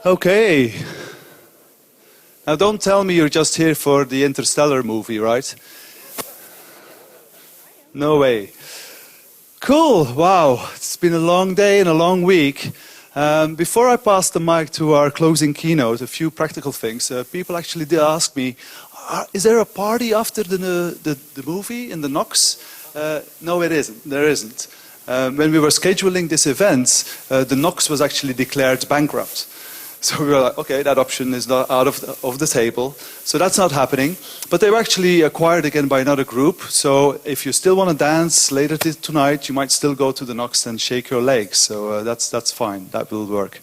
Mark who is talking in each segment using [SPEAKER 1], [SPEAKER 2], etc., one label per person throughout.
[SPEAKER 1] Okay. Now don't tell me you're just here for the Interstellar movie, right? No way. Cool. Wow. It's been a long day and a long week. Before I pass the mic to our closing keynote, a few practical things. People actually did ask me, is there a party after the movie in the Knox? No, it isn't. There isn't. When we were scheduling this event, the Knox was actually declared bankrupt. So we were like, okay, that option is not out of the table. So that's not happening. But they were actually acquired again by another group. So if you still want to dance later tonight, you might still go to the Knox and shake your legs. So that's fine. That will work.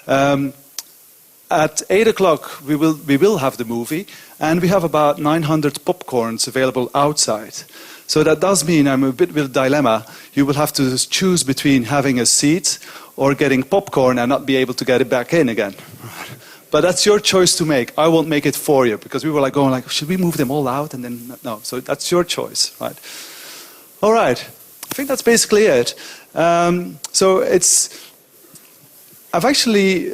[SPEAKER 1] At 8 o'clock, we will have the movie. And we have about 900 popcorns available outside. So that does mean I'm a bit with a dilemma. You will have to choose between having a seat or getting popcorn and not be able to get it back in again. But that's your choice to make. I won't make it for you, because we were going should we move them all out? And then, no, so that's your choice, right? All right, I think that's basically it. I've actually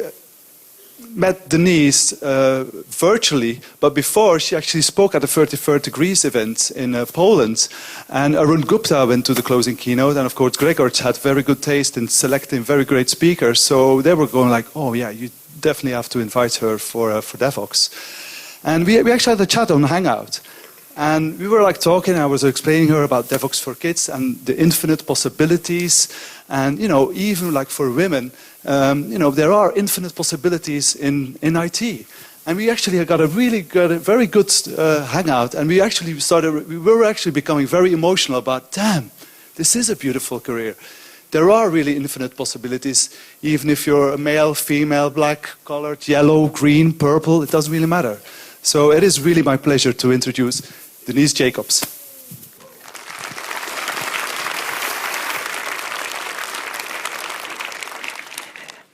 [SPEAKER 1] met Denise virtually, but before she actually spoke at the 33rd Degrees event in Poland, and Arun Gupta went to the closing keynote, and of course Gregor had very good taste in selecting very great speakers, so they were going oh yeah, you definitely have to invite her for Devox. And we actually had a chat on Hangout, and we were talking, I was explaining her about Devox for kids and the infinite possibilities, and even for women, there are infinite possibilities in IT. And we actually got a very good hangout, and we were actually becoming very emotional about, damn, this is a beautiful career. There are really infinite possibilities, even if you're a male, female, black, colored, yellow, green, purple, it doesn't really matter. So it is really my pleasure to introduce Denise Jacobs.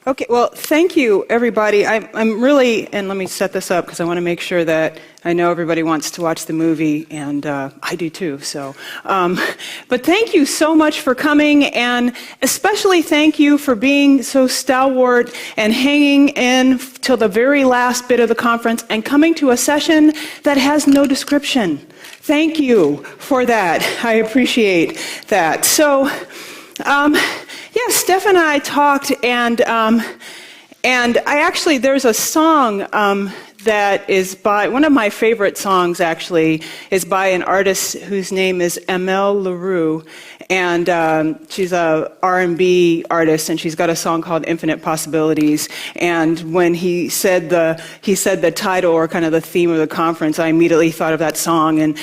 [SPEAKER 2] Okay, well, thank you, everybody. I'm really, and let me set this up because I want to make sure that I know everybody wants to watch the movie, and I do too, so. But thank you so much for coming, and especially thank you for being so stalwart and hanging in till the very last bit of the conference and coming to a session that has no description. Thank you for that. I appreciate that. So, yeah, Steph and I talked, and there's a song that is by, one of my favorite songs actually, is by an artist whose name is Amel Leroux, and she's a R&B artist, and she's got a song called Infinite Possibilities. And when he said the title or kind of the theme of the conference, I immediately thought of that song, and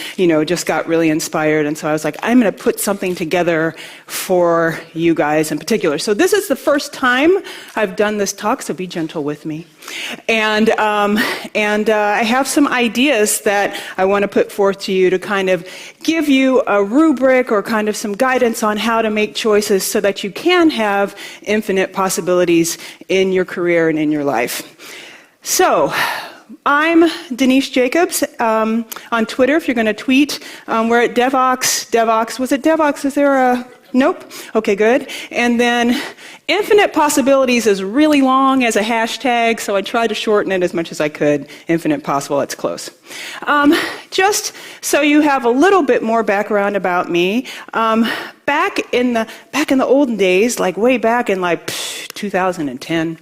[SPEAKER 2] just got really inspired. And so I was like, I'm going to put something together for you guys in particular. So this is the first time I've done this talk, so be gentle with me. And I have some ideas that I want to put forth to you to kind of give you a rubric or kind of some guidance on how to make choices so that you can have infinite possibilities in your career and in your life. So, I'm Denise Jacobs on Twitter. If you're going to tweet, we're at Devox. Was it Devox? Is there a... Nope? Okay, good. And then Infinite Possibilities is really long as a hashtag, so I tried to shorten it as much as I could. Infinite Possible, that's close. Just so you have a little bit more background about me, back in the olden days, way back in 2010,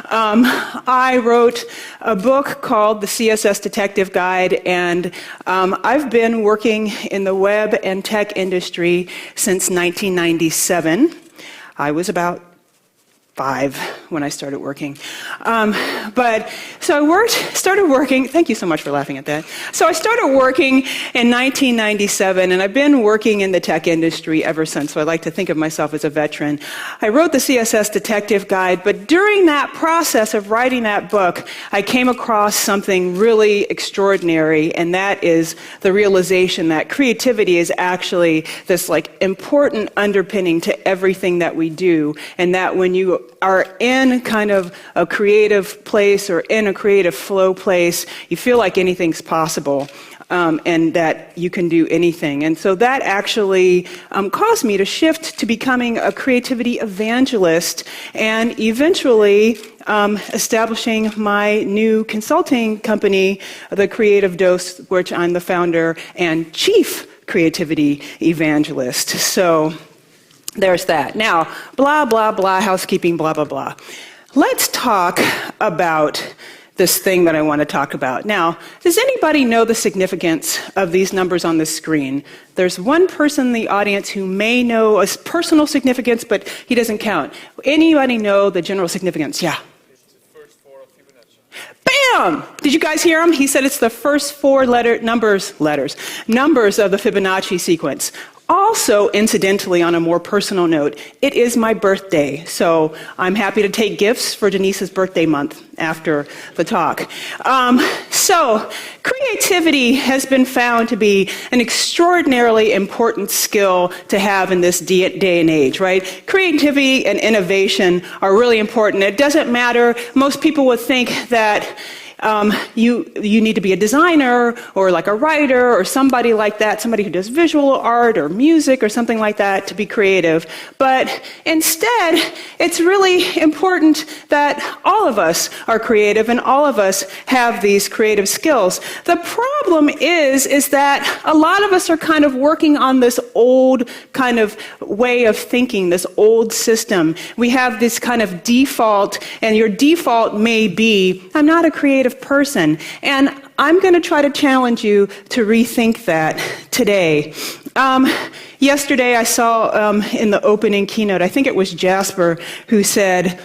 [SPEAKER 2] I wrote a book called The CSS Detective Guide, and I've been working in the web and tech industry since 1997. I was about 5 when I started working. So I started working, thank you so much for laughing at that. So I started working in 1997, and I've been working in the tech industry ever since, so I like to think of myself as a veteran. I wrote the CSS Detective Guide, but during that process of writing that book, I came across something really extraordinary, and that is the realization that creativity is actually this important underpinning to everything that we do, and that when you are in kind of a creative place or in a creative flow place, you feel like anything's possible. and that you can do anything. And so that actually caused me to shift to becoming a creativity evangelist and eventually establishing my new consulting company, The Creative Dose, which I'm the founder and chief creativity evangelist. So there's that. Now, blah, blah, blah, housekeeping, blah, blah, blah. Let's talk about this thing that I want to talk about. Now, does anybody know the significance of these numbers on the screen? There's one person in the audience who may know a personal significance, but he doesn't count. Anybody know the general significance? Yeah.
[SPEAKER 3] It's the first four of Fibonacci.
[SPEAKER 2] Bam! Did you guys hear him? He said it's the first four numbers of the Fibonacci sequence. Also, incidentally, on a more personal note, it is my birthday, so I'm happy to take gifts for Denise's birthday month after the talk. So, creativity has been found to be an extraordinarily important skill to have in this day and age, right? Creativity and innovation are really important. It doesn't matter. Most people would think that you need to be a designer or like a writer or somebody like that, somebody who does visual art or music or something like that to be creative. But instead, it's really important that all of us are creative and all of us have these creative skills. The problem is that a lot of us are kind of working on this old kind of way of thinking, this old system. We have this kind of default, and your default may be, I'm not a creative person. And I'm going to try to challenge you to rethink that today. Yesterday I saw in the opening keynote, I think it was Jasper who said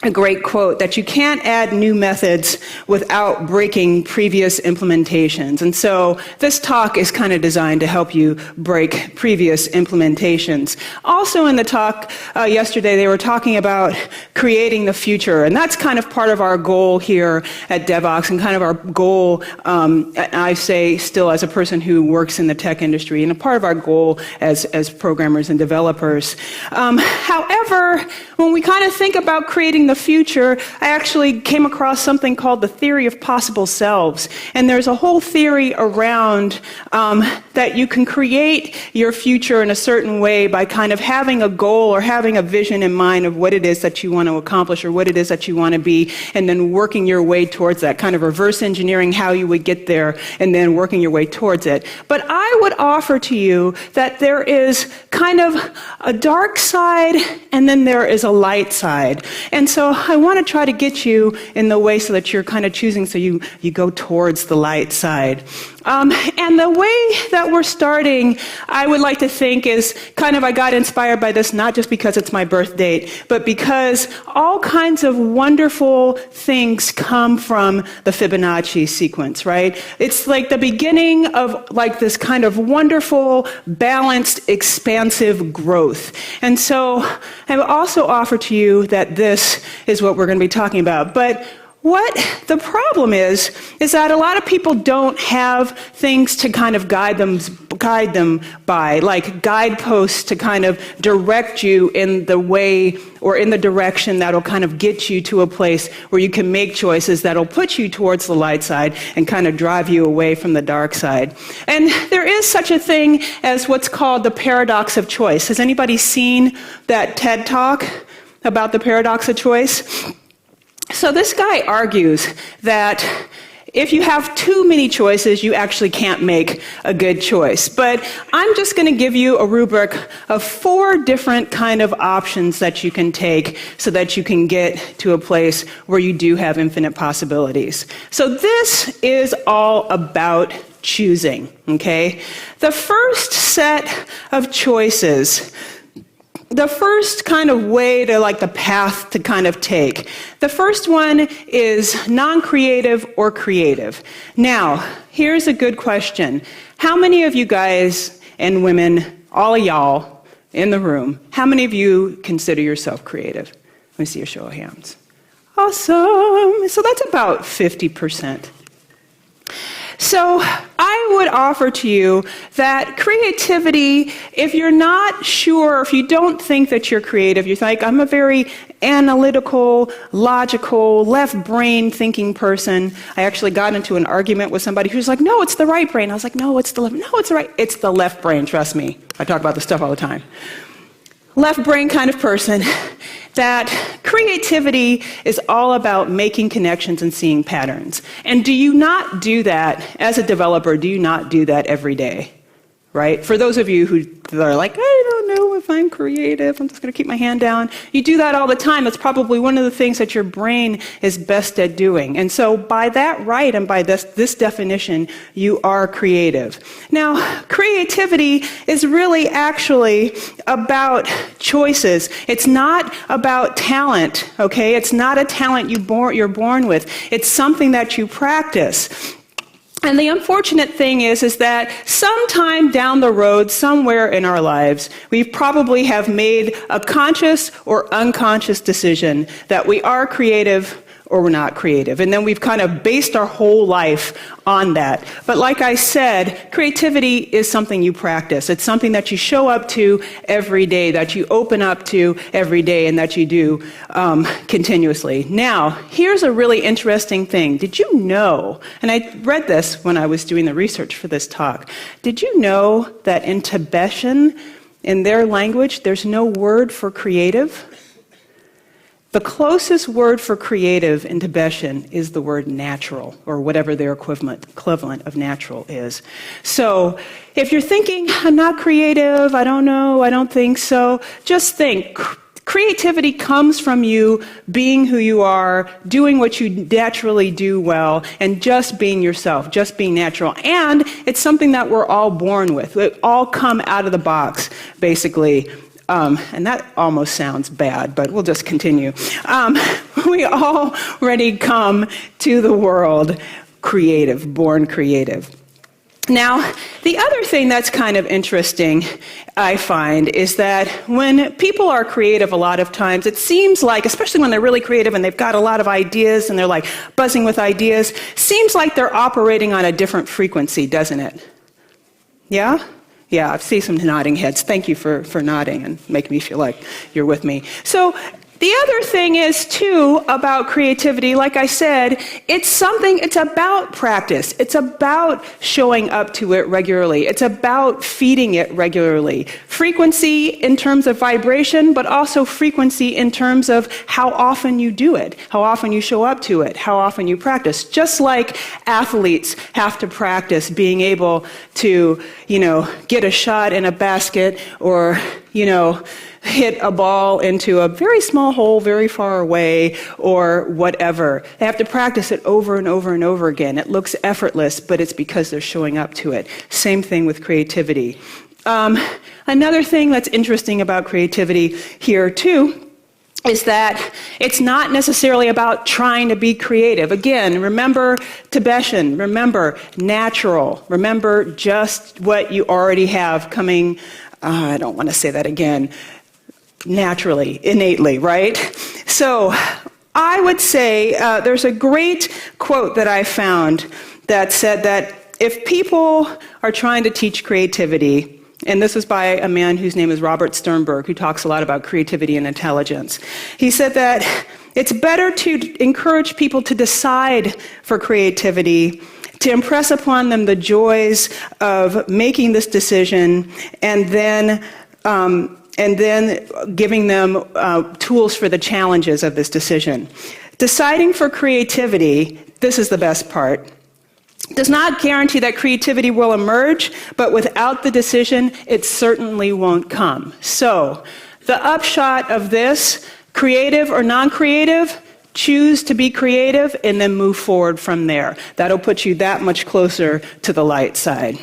[SPEAKER 2] a great quote, that you can't add new methods without breaking previous implementations. And so this talk is kind of designed to help you break previous implementations. Also in the talk yesterday, they were talking about creating the future. And that's kind of part of our goal here at Devox and kind of our goal, I say still as a person who works in the tech industry, and a part of our goal as programmers and developers. However, when we kind of think about creating the future, I actually came across something called the theory of possible selves. And there's a whole theory around that you can create your future in a certain way by kind of having a goal or having a vision in mind of what it is that you want to accomplish or what it is that you want to be, and then working your way towards that, kind of reverse engineering how you would get there and then working your way towards it. But I would offer to you that there is kind of a dark side and then there is a light side. And so I want to try to get you in the way so that you're kind of choosing, so you go towards the light side. And the way that we're starting, I would like to think, is kind of, I got inspired by this not just because it's my birth date, but because all kinds of wonderful things come from the Fibonacci sequence, right? It's like the beginning of like this kind of wonderful, balanced, expansive growth. And so I will also offer to you that this is what we're going to be talking about. But what the problem is that a lot of people don't have things to kind of guide them by, like guideposts to kind of direct you in the way or in the direction that'll kind of get you to a place where you can make choices that'll put you towards the light side and kind of drive you away from the dark side. And there is such a thing as what's called the paradox of choice. Has anybody seen that TED Talk about the paradox of choice? So this guy argues that if you have too many choices, you actually can't make a good choice. But I'm just going to give you a rubric of 4 different kind of options that you can take so that you can get to a place where you do have infinite possibilities. So this is all about choosing, okay? The first set of choices, the first kind of way to like the path to kind of take. The first one is non-creative or creative. Now, here's a good question. How many of you guys and women, all of y'all in the room, how many of you consider yourself creative? Let me see a show of hands. Awesome. So that's about 50%. So I I would offer to you that creativity, if you're not sure, if you don't think that you're creative, you're like, I'm a very analytical, logical, left brain thinking person. I actually got into an argument with somebody who's like, no, it's the right brain. I was like, no, it's the left. No, it's the right. It's the left brain, trust me. I talk about this stuff all the time. Left brain kind of person, that creativity is all about making connections and seeing patterns. And do you not do that, as a developer, do you not do that every day? Right? For those of you who are like, I don't know if I'm creative, I'm just going to keep my hand down. You do that all the time. It's probably one of the things that your brain is best at doing. And so by that right and by this definition, you are creative. Now, creativity is really actually about choices. It's not about talent, okay? It's not a talent you're born with. It's something that you practice. And the unfortunate thing is that sometime down the road, somewhere in our lives, we probably have made a conscious or unconscious decision that we are creative or we're not creative. And then we've kind of based our whole life on that. But like I said, creativity is something you practice. It's something that you show up to every day, that you open up to every day, and that you do continuously. Now, here's a really interesting thing. Did you know, and I read this when I was doing the research for this talk, did you know that in Tibetan, in their language, there's no word for creative? The closest word for creative in Tibetan is the word natural, or whatever their equivalent of natural is. So if you're thinking, I'm not creative, I don't know, I don't think so, just think. Creativity comes from you being who you are, doing what you naturally do well, and just being yourself, just being natural. And it's something that we're all born with. We all come out of the box, basically. And that almost sounds bad, but we'll just continue. We already come to the world creative, born creative. Now, the other thing that's kind of interesting, I find, is that when people are creative a lot of times, it seems like, especially when they're really creative and they've got a lot of ideas and they're like buzzing with ideas, seems like they're operating on a different frequency, doesn't it? Yeah? Yeah, I see some nodding heads. Thank you for nodding and making me feel like you're with me. So the other thing is, too, about creativity, like I said, it's about practice. It's about showing up to it regularly. It's about feeding it regularly. Frequency in terms of vibration, but also frequency in terms of how often you do it, how often you show up to it, how often you practice. Just like athletes have to practice being able to, get a shot in a basket or, hit a ball into a very small hole very far away or whatever. They have to practice it over and over and over again. It looks effortless, but it's because they're showing up to it. Same thing with creativity. Another thing that's interesting about creativity here, too, is that it's not necessarily about trying to be creative. Again, remember Tibetan, remember natural, remember just what you already have coming, I don't want to say that again, naturally, innately, right? So I would say there's a great quote that I found that said that if people are trying to teach creativity, and this is by a man whose name is Robert Sternberg, who talks a lot about creativity and intelligence. He said that it's better to encourage people to decide for creativity, to impress upon them the joys of making this decision, and then giving them tools for the challenges of this decision. Deciding for creativity, this is the best part, does not guarantee that creativity will emerge, but without the decision, it certainly won't come. So, the upshot of this, creative or non-creative, choose to be creative and then move forward from there. That'll put you that much closer to the light side.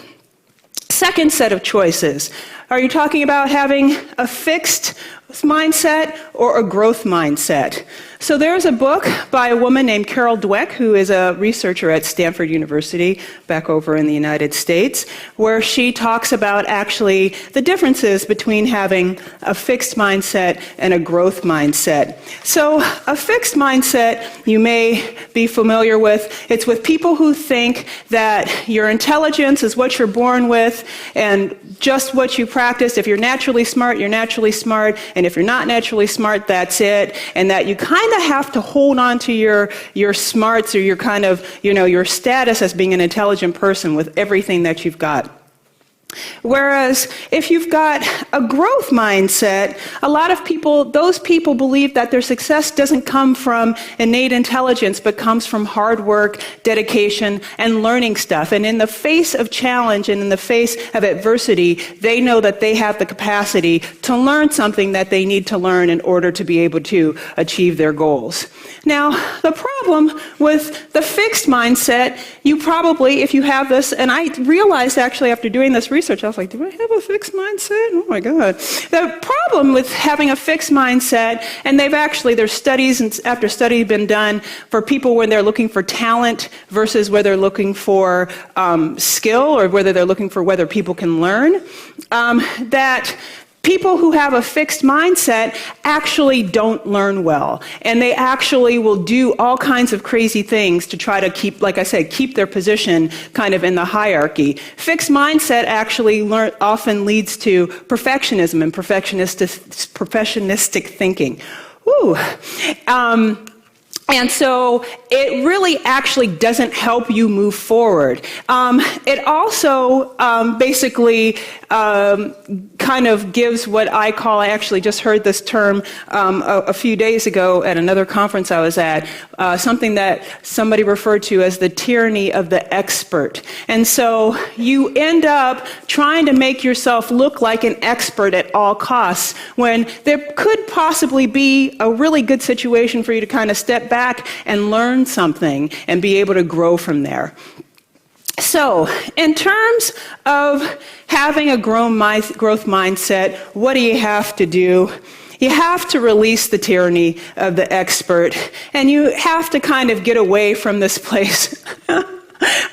[SPEAKER 2] Second set of choices. Are you talking about having a fixed mindset or a growth mindset? So there's a book by a woman named Carol Dweck, who is a researcher at Stanford University back over in the United States, where she talks about actually the differences between having a fixed mindset and a growth mindset. So a fixed mindset you may be familiar with. It's with people who think that your intelligence is what you're born with and just what you practice. If you're naturally smart, you're naturally smart, and if you're not naturally smart, that's it, and that you kind of have to hold on to your smarts or your kind of, your status as being an intelligent person with everything that you've got. Whereas if you've got a growth mindset, a lot of those people believe that their success doesn't come from innate intelligence, but comes from hard work, dedication, and learning stuff. And in the face of challenge and in the face of adversity, they know that they have the capacity to learn something that they need to learn in order to be able to achieve their goals. Now, the problem with the fixed mindset, you probably, if you have this, and I realized actually after doing this research, I was like, do I have a fixed mindset? Oh my God. The problem with having a fixed mindset, and there's studies and after study been done for people when they're looking for talent versus whether they're looking for skill or whether they're looking for whether people can learn, that people who have a fixed mindset actually don't learn well, and they actually will do all kinds of crazy things to try to keep, like I said, keep their position kind of in the hierarchy. Fixed mindset actually often leads to perfectionism and perfectionistic thinking. Woo. And so it really actually doesn't help you move forward. It also basically kind of gives what I actually just heard this term a few days ago at another conference I was at, something that somebody referred to as the tyranny of the expert. And so you end up trying to make yourself look like an expert at all costs, when there could possibly be a really good situation for you to kind of step back and learn something and be able to grow from there. So, in terms of having a growth mindset, what do you have to do? You have to release the tyranny of the expert, and you have to kind of get away from this place.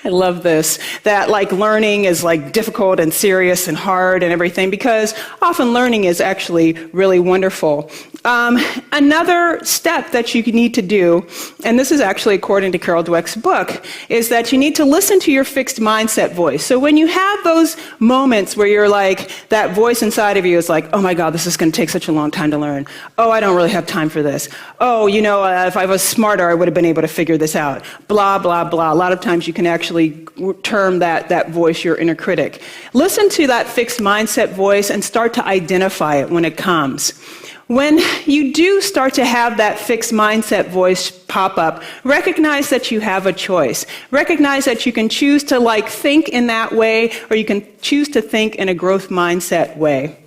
[SPEAKER 2] I love this, that like learning is like difficult and serious and hard and everything, because often learning is actually really wonderful. Another step that you need to do, and this is actually according to Carol Dweck's book, is that you need to listen to your fixed mindset voice. So when you have those moments where you're like, that voice inside of you is like, oh my God, this is going to take such a long time to learn. Oh, I don't really have time for this. Oh, if I was smarter, I would have been able to figure this out. Blah, blah, blah. A lot of times you can actually term that voice your inner critic. Listen to that fixed mindset voice and start to identify it when it comes. When you do start to have that fixed mindset voice pop up, recognize that you have a choice. Recognize that you can choose to think in that way, or you can choose to think in a growth mindset way.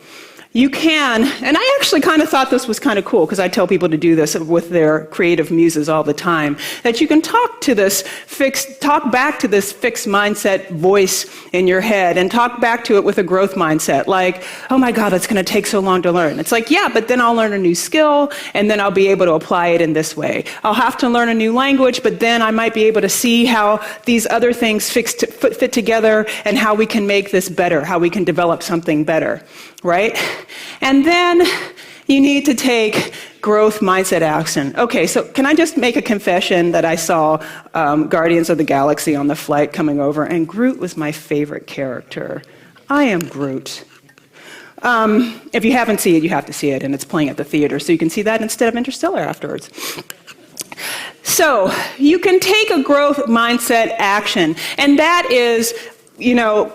[SPEAKER 2] You can, and I actually kind of thought this was kind of cool, because I tell people to do this with their creative muses all the time, that you can talk back to this fixed mindset voice in your head and talk back to it with a growth mindset, like, oh my God, it's going to take so long to learn. It's like, yeah, but then I'll learn a new skill, and then I'll be able to apply it in this way. I'll have to learn a new language, but then I might be able to see how these other things fit together and how we can make this better, how we can develop something better. Right? And then you need to take growth mindset action. Okay, so can I just make a confession that I saw Guardians of the Galaxy on the flight coming over, and Groot was my favorite character. I am Groot. If you haven't seen it, you have to see it, and it's playing at the theater, so you can see that instead of Interstellar afterwards. So you can take a growth mindset action, and that is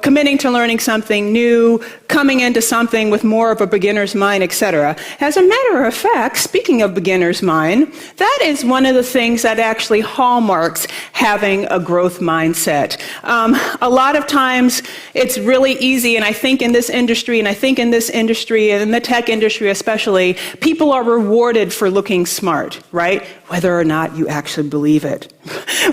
[SPEAKER 2] committing to learning something new, coming into something with more of a beginner's mind, etc. As a matter of fact, speaking of beginner's mind, that is one of the things that actually hallmarks having a growth mindset. A lot of times it's really easy, and I think in this industry, and in the tech industry especially, people are rewarded for looking smart, right? Whether or not you actually believe it,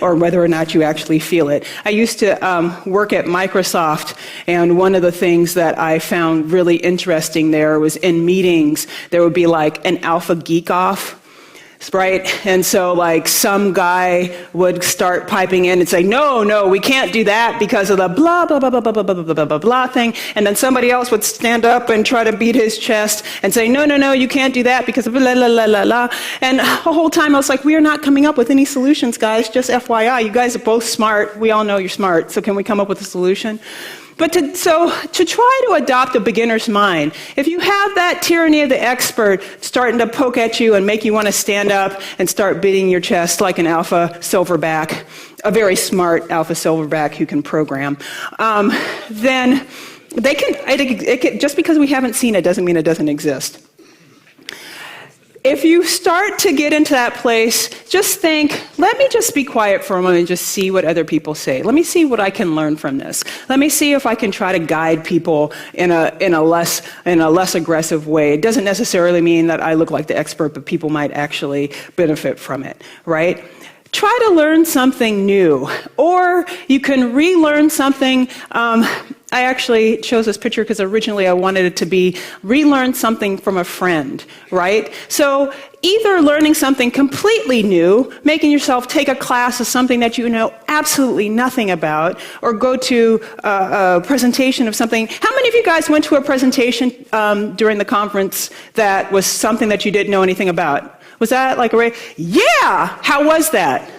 [SPEAKER 2] or whether or not you actually feel it. I used to work at Microsoft, and one of the things that I found really interesting there was in meetings, there would be like an alpha geek off. Right? And so like some guy would start piping in and say, no, we can't do that because of the blah, blah, blah, blah, blah, blah, blah, blah, blah, blah thing. And then somebody else would stand up and try to beat his chest and say, no, you can't do that because of blah, blah, blah, blah, blah. And the whole time I was like, we are not coming up with any solutions, guys. Just FYI, you guys are both smart. We all know you're smart. So can we come up with a solution? But to try to adopt a beginner's mind, if you have that tyranny of the expert starting to poke at you and make you want to stand up and start beating your chest like an alpha silverback, a very smart alpha silverback who can program, then they can, just because we haven't seen it doesn't mean it doesn't exist. If you start to get into that place, just think, let me just be quiet for a moment and just see what other people say. Let me see what I can learn from this. Let me see if I can try to guide people in a less aggressive way. It doesn't necessarily mean that I look like the expert, but people might actually benefit from it, right? Try to learn something new, or you can relearn something. I actually chose this picture because originally I wanted it to be relearn something from a friend, right? So either learning something completely new, making yourself take a class of something that you know absolutely nothing about, or go to a presentation of something. How many of you guys went to a presentation during the conference that was something that you didn't know anything about? Was that like yeah! How was that?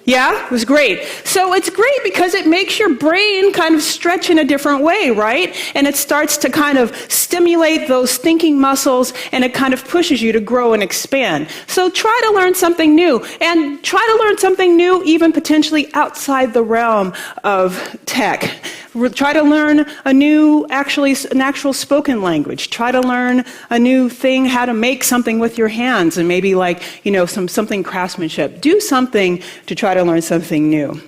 [SPEAKER 2] Yeah, it was great. So it's great because it makes your brain kind of stretch in a different way, right? And it starts to kind of stimulate those thinking muscles, and it kind of pushes you to grow and expand. So try to learn something new, and try to learn something new even potentially outside the realm of tech. Try to learn an actual spoken language. Try to learn a new thing, how to make something with your hands, and maybe like, something craftsmanship. Do something to try to learn something new.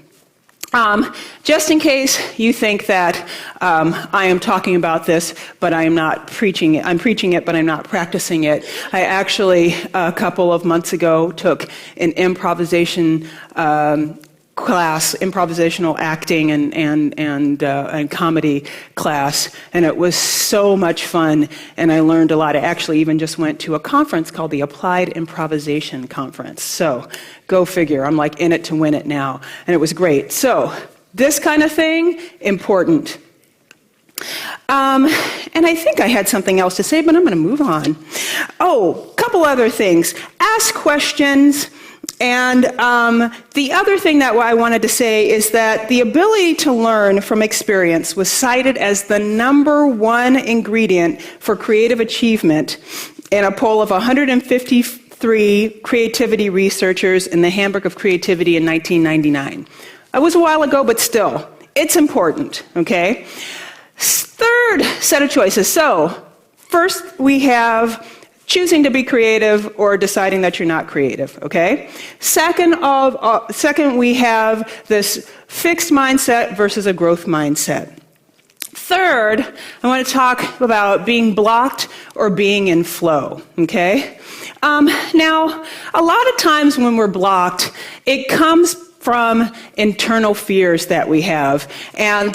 [SPEAKER 2] Just in case you think that I am talking about this, but I am not preaching it. I'm preaching it, but I'm not practicing it. I actually, a couple of months ago, took an improvisation class, improvisational acting and comedy class, and it was so much fun, and I learned a lot. I actually even just went to a conference called the Applied Improvisation Conference. So go figure, I'm like in it to win it now, and it was great. So this kind of thing, important. And I think I had something else to say, but I'm going to move on. Oh, a couple other things. Ask questions. And the other thing that I wanted to say is that the ability to learn from experience was cited as the #1 ingredient for creative achievement in a poll of 153 creativity researchers in the Handbook of Creativity in 1999. It was a while ago, but still, it's important, okay? Third set of choices. So, first we have choosing to be creative or deciding that you're not creative, okay? Second, we have this fixed mindset versus a growth mindset. Third, I want to talk about being blocked or being in flow, okay? Now, a lot of times when we're blocked, it comes from internal fears that we have. And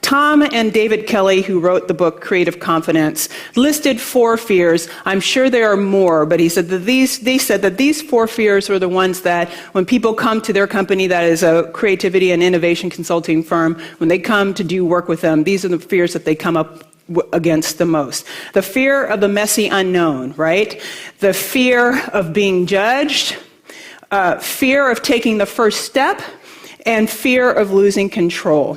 [SPEAKER 2] Tom and David Kelly, who wrote the book Creative Confidence, listed 4 fears. I'm sure there are more, but they said that these 4 fears are the ones that when people come to their company that is a creativity and innovation consulting firm, when they come to do work with them, these are the fears that they come up against the most. The fear of the messy unknown, right? The fear of being judged, fear of taking the first step, and fear of losing control.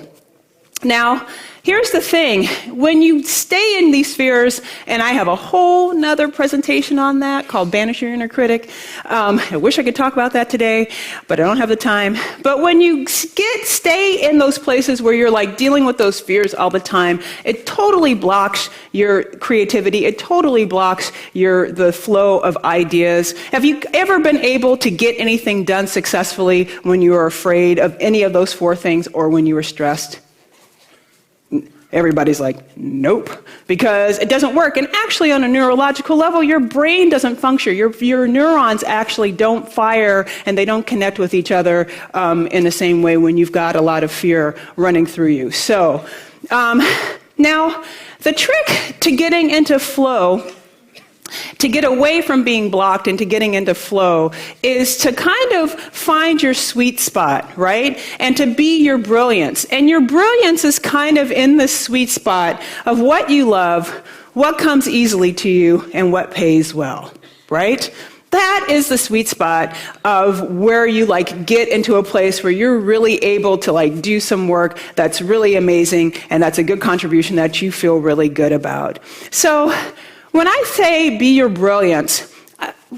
[SPEAKER 2] Now, here's the thing. When you stay in these fears, and I have a whole nother presentation on that called Banish Your Inner Critic. I wish I could talk about that today, but I don't have the time. But when you stay in those places where you're like dealing with those fears all the time, it totally blocks your creativity. It totally blocks the flow of ideas. Have you ever been able to get anything done successfully when you were afraid of any of those 4 things or when you were stressed? Everybody's like, nope, because it doesn't work. And actually, on a neurological level, your brain doesn't function. Your neurons actually don't fire and they don't connect with each other in the same way when you've got a lot of fear running through you. So now, the trick to getting into flow, to get away from being blocked and to getting into flow, is to kind of find your sweet spot, right? And to be your brilliance. And your brilliance is kind of in the sweet spot of what you love, what comes easily to you, and what pays well, right? That is the sweet spot of where you get into a place where you're really able to do some work that's really amazing and that's a good contribution that you feel really good about. So, when I say be your brilliance,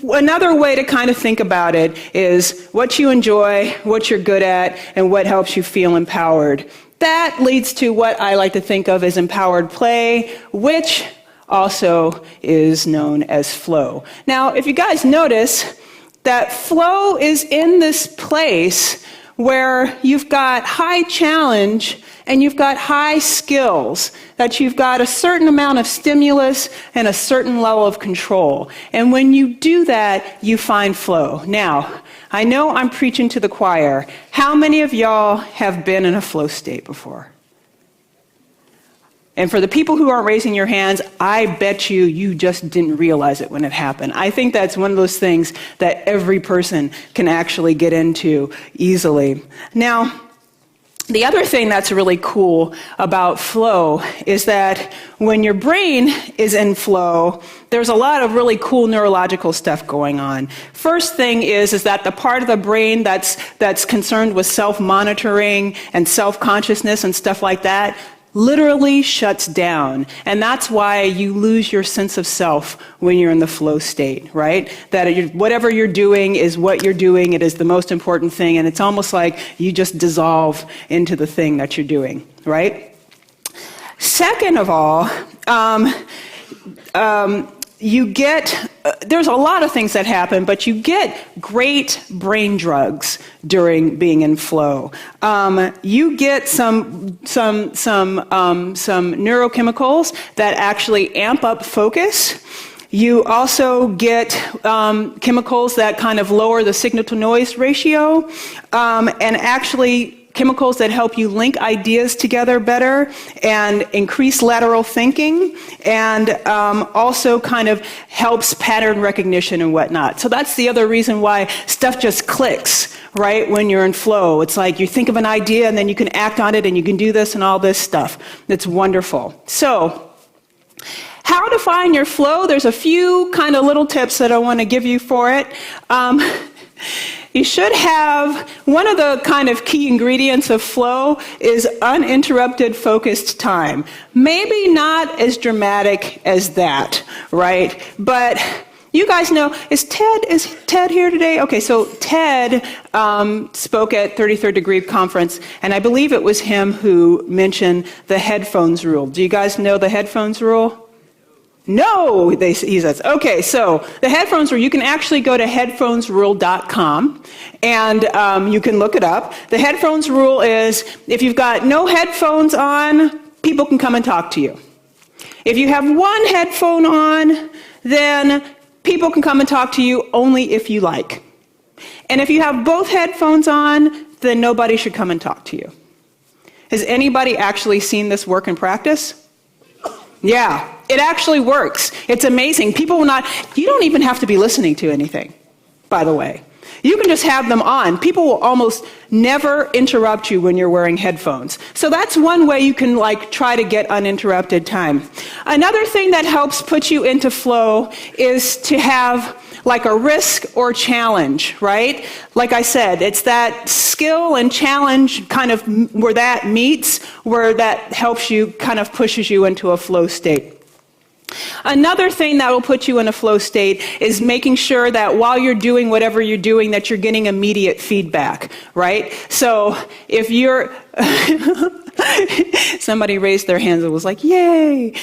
[SPEAKER 2] another way to kind of think about it is what you enjoy, what you're good at, and what helps you feel empowered. That leads to what I like to think of as empowered play, which also is known as flow. Now, if you guys notice that flow is in this place where you've got high challenge and you've got high skills, that you've got a certain amount of stimulus and a certain level of control. And when you do that, you find flow. Now, I know I'm preaching to the choir. How many of y'all have been in a flow state before? And for the people who aren't raising your hands, I bet you just didn't realize it when it happened. I think that's one of those things that every person can actually get into easily. Now, the other thing that's really cool about flow is that when your brain is in flow, there's a lot of really cool neurological stuff going on. First thing is that the part of the brain that's concerned with self-monitoring and self-consciousness and stuff like that literally shuts down. And that's why you lose your sense of self when you're in the flow state, right? That whatever you're doing is what you're doing. It is the most important thing. And it's almost like you just dissolve into the thing that you're doing, right? Second of all, you get, there's a lot of things that happen, but you get great brain drugs during being in flow. You get some neurochemicals that actually amp up focus. You also get chemicals that kind of lower the signal-to-noise ratio, and actually chemicals that help you link ideas together better and increase lateral thinking, and also kind of helps pattern recognition and whatnot. So that's the other reason why stuff just clicks, right, when you're in flow. It's like you think of an idea and then you can act on it and you can do this and all this stuff. It's wonderful. So, how to find your flow? There's a few kind of little tips that I want to give you for it. You should have, one of the kind of key ingredients of flow is uninterrupted focused time. Maybe not as dramatic as that, right? But you guys know, is Ted here today? Okay, so Ted spoke at 33rd Degree Conference, and I believe it was him who mentioned the headphones rule. Do you guys know the headphones rule? No, he says. Okay, so the headphones rule, you can actually go to headphonesrule.com and you can look it up. The headphones rule is if you've got no headphones on, people can come and talk to you. If you have one headphone on, then people can come and talk to you only if you like. And if you have both headphones on, then nobody should come and talk to you. Has anybody actually seen this work in practice? Yeah, it actually works. It's amazing. People will not, you don't even have to be listening to anything, by the way. You can just have them on. People will almost never interrupt you when you're wearing headphones. So that's one way you can try to get uninterrupted time. Another thing that helps put you into flow is to have a risk or challenge, right? Like I said, it's that skill and challenge kind of where that meets, where that helps you, kind of pushes you into a flow state. Another thing that will put you in a flow state is making sure that while you're doing whatever you're doing, that you're getting immediate feedback, right? So if you're... Somebody raised their hands and was like, yay,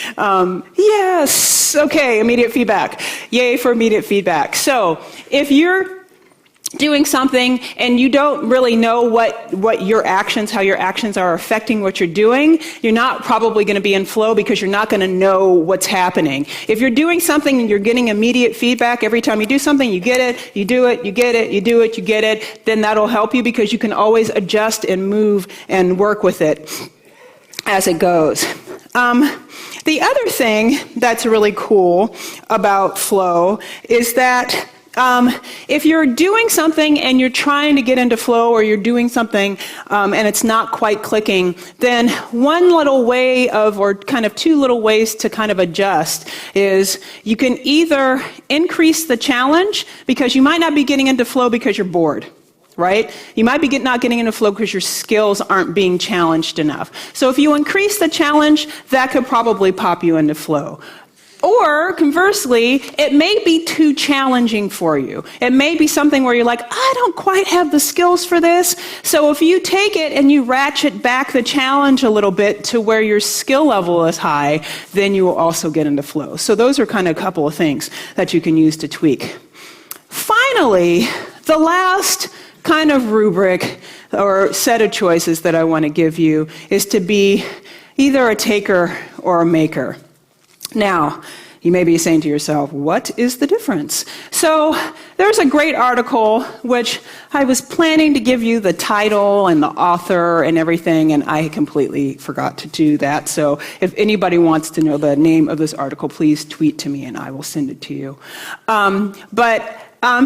[SPEAKER 2] yes, okay, immediate feedback. Yay for immediate feedback. So if you're doing something and you don't really know what your actions, how your actions are affecting what you're doing, you're not probably going to be in flow because you're not going to know what's happening. If you're doing something and you're getting immediate feedback every time you do something, you get it, you do it, you get it, you do it, you get it, then that'll help you because you can always adjust and move and work with it as it goes. The other thing that's really cool about flow is that if you're doing something and you're trying to get into flow, or you're doing something and it's not quite clicking, then one little way of, or kind of two little ways to kind of adjust is you can either increase the challenge, because you might not be getting into flow because you're bored. Right? You might be not getting into flow because your skills aren't being challenged enough. So if you increase the challenge, that could probably pop you into flow. Or conversely, it may be too challenging for you. It may be something where you're like, I don't quite have the skills for this. So if you take it and you ratchet back the challenge a little bit to where your skill level is high, then you will also get into flow. So those are kind of a couple of things that you can use to tweak. Finally, the last kind of rubric or set of choices that I want to give you is to be either a taker or a maker. Now, you may be saying to yourself, what is the difference? So there's a great article which I was planning to give you the title and the author and everything, and I completely forgot to do that. So if anybody wants to know the name of this article, please tweet to me and I will send it to you.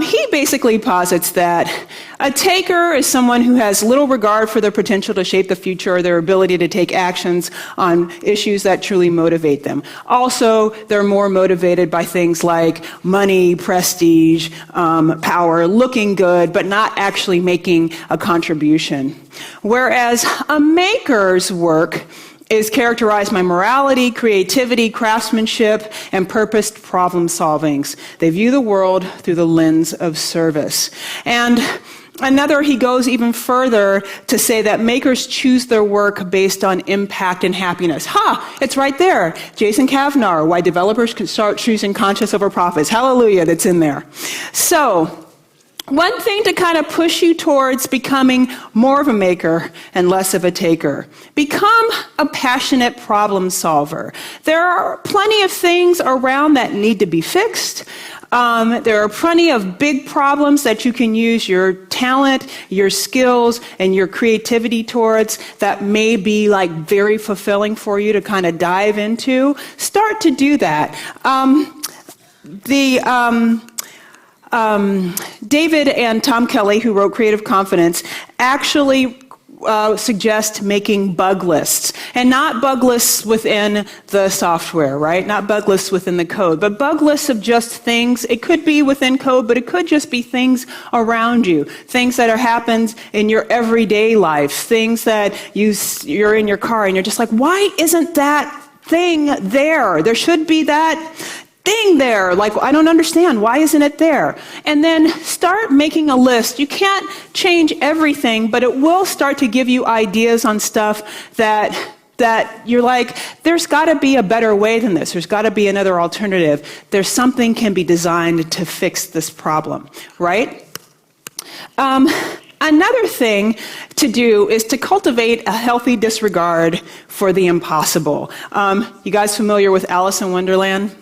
[SPEAKER 2] He basically posits that a taker is someone who has little regard for their potential to shape the future or their ability to take actions on issues that truly motivate them. Also, they're more motivated by things like money, prestige, power, looking good, but not actually making a contribution. Whereas a maker's work is characterized by morality, creativity, craftsmanship, and purposed problem solvings. They view the world through the lens of service. And he goes even further to say that makers choose their work based on impact and happiness. It's right there. Jason Kavnar, Why Developers Can Start Choosing Conscious Over Profits. Hallelujah, that's in there. So, one thing to kind of push you towards becoming more of a maker and less of a taker. Become a passionate problem solver. There are plenty of things around that need to be fixed. There are plenty of big problems that you can use your talent, your skills, and your creativity towards that may be like very fulfilling for you to kind of dive into. Start to do that. David and Tom Kelly, who wrote Creative Confidence, actually suggest making bug lists. And not bug lists within the software, right? Not bug lists within the code, but bug lists of just things. It could be within code, but it could just be things around you. Things that are happened in your everyday life. Things that you're in your car and you're just like, why isn't that thing there? There should be that thing there. Like, I don't understand. Why isn't it there? And then start making a list. You can't change everything, but it will start to give you ideas on stuff that you're like, there's got to be a better way than this. There's got to be another alternative. There's something can be designed to fix this problem, right? Another thing to do is to cultivate a healthy disregard for the impossible. You guys familiar with Alice in Wonderland?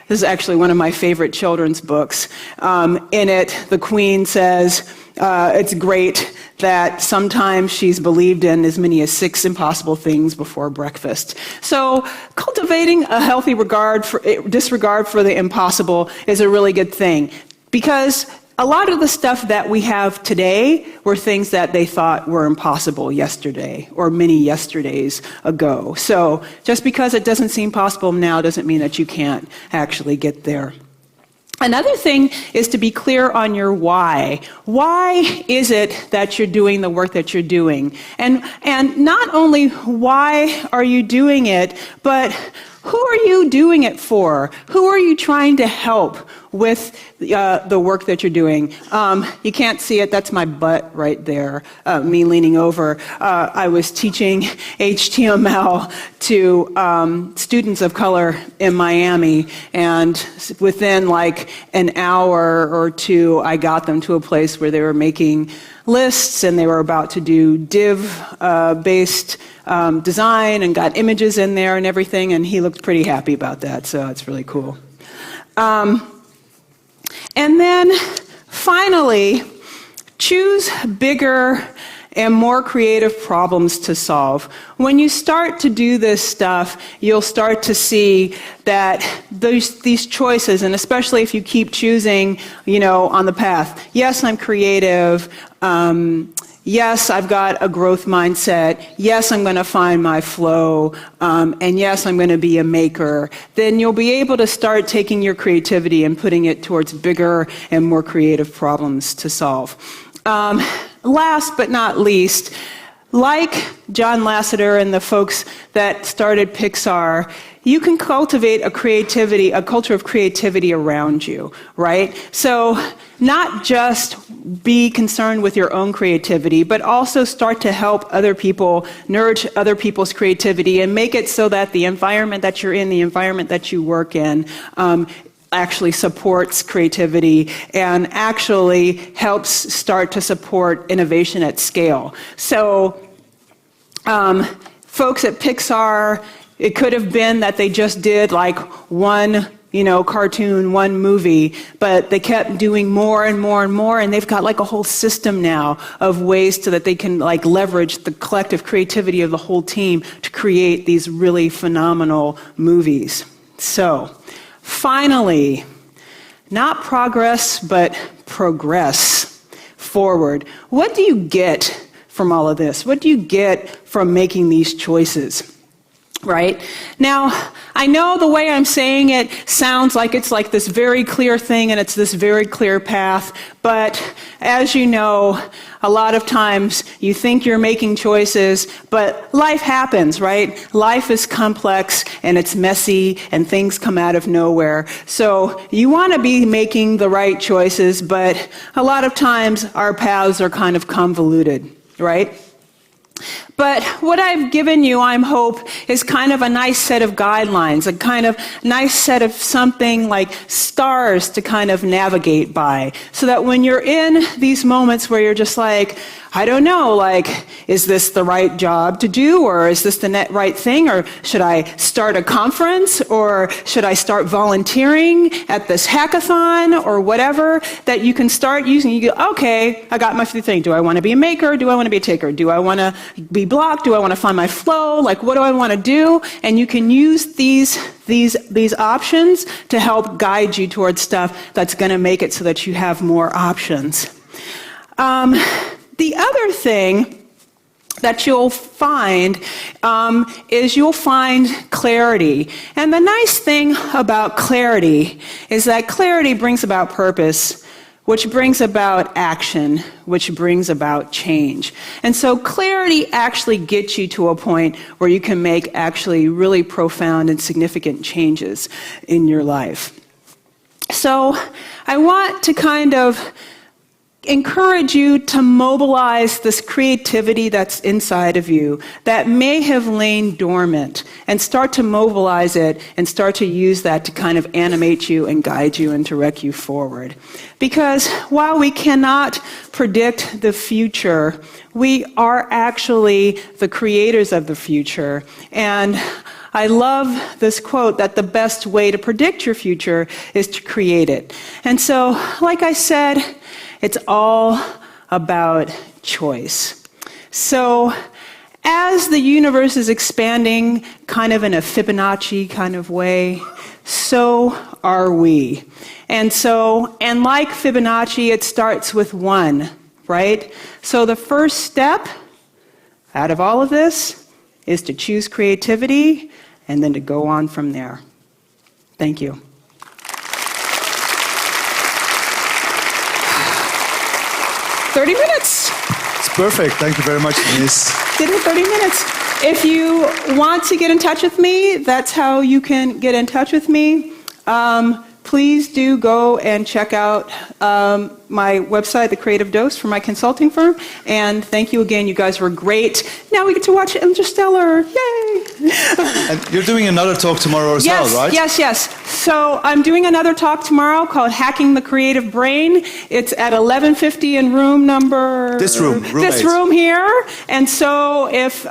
[SPEAKER 2] This is actually one of my favorite children's books. In it, the queen says it's great that sometimes she's believed in as many as 6 impossible things before breakfast. So cultivating a healthy disregard for the impossible is a really good thing, because a lot of the stuff that we have today were things that they thought were impossible yesterday or many yesterdays ago. So just because it doesn't seem possible now doesn't mean that you can't actually get there. Another thing is to be clear on your why. Why is it that you're doing the work that you're doing? And not only why are you doing it, but who are you doing it for? Who are you trying to help? with the work that you're doing. You can't see it, that's my butt right there, me leaning over. I was teaching HTML to students of color in Miami, and within like an hour or two, I got them to a place where they were making lists, and they were about to do div-based design and got images in there and everything, and he looked pretty happy about that, so it's really cool. And then finally, choose bigger and more creative problems to solve. When you start to do this stuff, you'll start to see that these choices, and especially if you keep choosing, on the path. Yes, I'm creative. Yes, I've got a growth mindset. Yes, I'm going to find my flow. And yes, I'm going to be a maker. Then you'll be able to start taking your creativity and putting it towards bigger and more creative problems to solve. Last but not least, like John Lasseter and the folks that started Pixar, you can cultivate a culture of creativity around you, right? So not just be concerned with your own creativity, but also start to help other people, nourish other people's creativity, and make it so that the environment that you're in, the environment that you work in, actually supports creativity and actually helps start to support innovation at scale. So folks at Pixar, it could have been that they just did like one cartoon, one movie, but they kept doing more and more and more, and they've got like a whole system now of ways so that they can like leverage the collective creativity of the whole team to create these really phenomenal movies. So, finally, not progress, but progress forward. What do you get from all of this? What do you get from making these choices? Right? Now, I know the way I'm saying it sounds like it's like this very clear thing and it's this very clear path, but as you know, a lot of times you think you're making choices, but life happens, right? Life is complex and it's messy and things come out of nowhere. So you want to be making the right choices, but a lot of times our paths are kind of convoluted, right? But what I've given you, I hope, is kind of a nice set of guidelines, a kind of nice set of something like stars to kind of navigate by, so that when you're in these moments where you're just like, I don't know, like, is this the right job to do, or is this the right thing, or should I start a conference, or should I start volunteering at this hackathon, or whatever, that you can start using. You go, okay, I got my thing. Do I want to be a maker? Do I want to be a taker? Do I want to be blocked? Do I want to find my flow? Like, what do I want to do? And you can use these options to help guide you towards stuff that's going to make it so that you have more options. The other thing that you'll find is you'll find clarity. And the nice thing about clarity is that clarity brings about purpose, which brings about action, which brings about change. And so clarity actually gets you to a point where you can make actually really profound and significant changes in your life. So I want to kind of encourage you to mobilize this creativity that's inside of you that may have lain dormant, and start to mobilize it and start to use that to kind of animate you and guide you and direct you forward. Because while we cannot predict the future, we are actually the creators of the future. And I love this quote that the best way to predict your future is to create it. And so, like I said, it's all about choice. So as the universe is expanding kind of in a Fibonacci kind of way, so are we. And like Fibonacci, it starts with 1, right? So the first step out of all of this is to choose creativity and then to go on from there. Thank you. 30 minutes.
[SPEAKER 1] It's perfect. Thank you very much, Denise.
[SPEAKER 2] Did it 30 minutes. If you want to get in touch with me, that's how you can get in touch with me. please do go and check out my website, The Creative Dose, for my consulting firm. And thank you again. You guys were great. Now we get to watch Interstellar. Yay!
[SPEAKER 1] And you're doing another talk tomorrow as well, right?
[SPEAKER 2] Yes. So I'm doing another talk tomorrow called Hacking the Creative Brain. It's at 11:50 in room number...
[SPEAKER 1] This room
[SPEAKER 2] here. And so if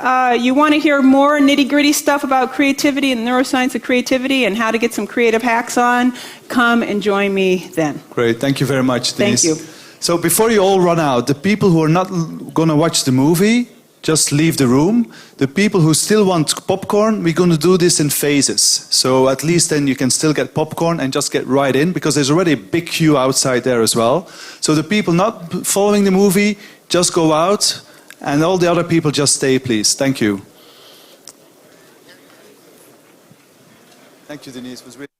[SPEAKER 2] you want to hear more nitty-gritty stuff about creativity and neuroscience of creativity and how to get some creative hacks on, come and join me then.
[SPEAKER 1] Great. Thank you very much, Denise.
[SPEAKER 2] Thank you.
[SPEAKER 1] So before you all run out, the people who are not going to watch the movie, just leave the room. The people who still want popcorn, we're going to do this in phases. So at least then you can still get popcorn and just get right in, because there's already a big queue outside there as well. So the people not following the movie, just go out, and all the other people just stay, please. Thank you. Thank you, Denise. It was really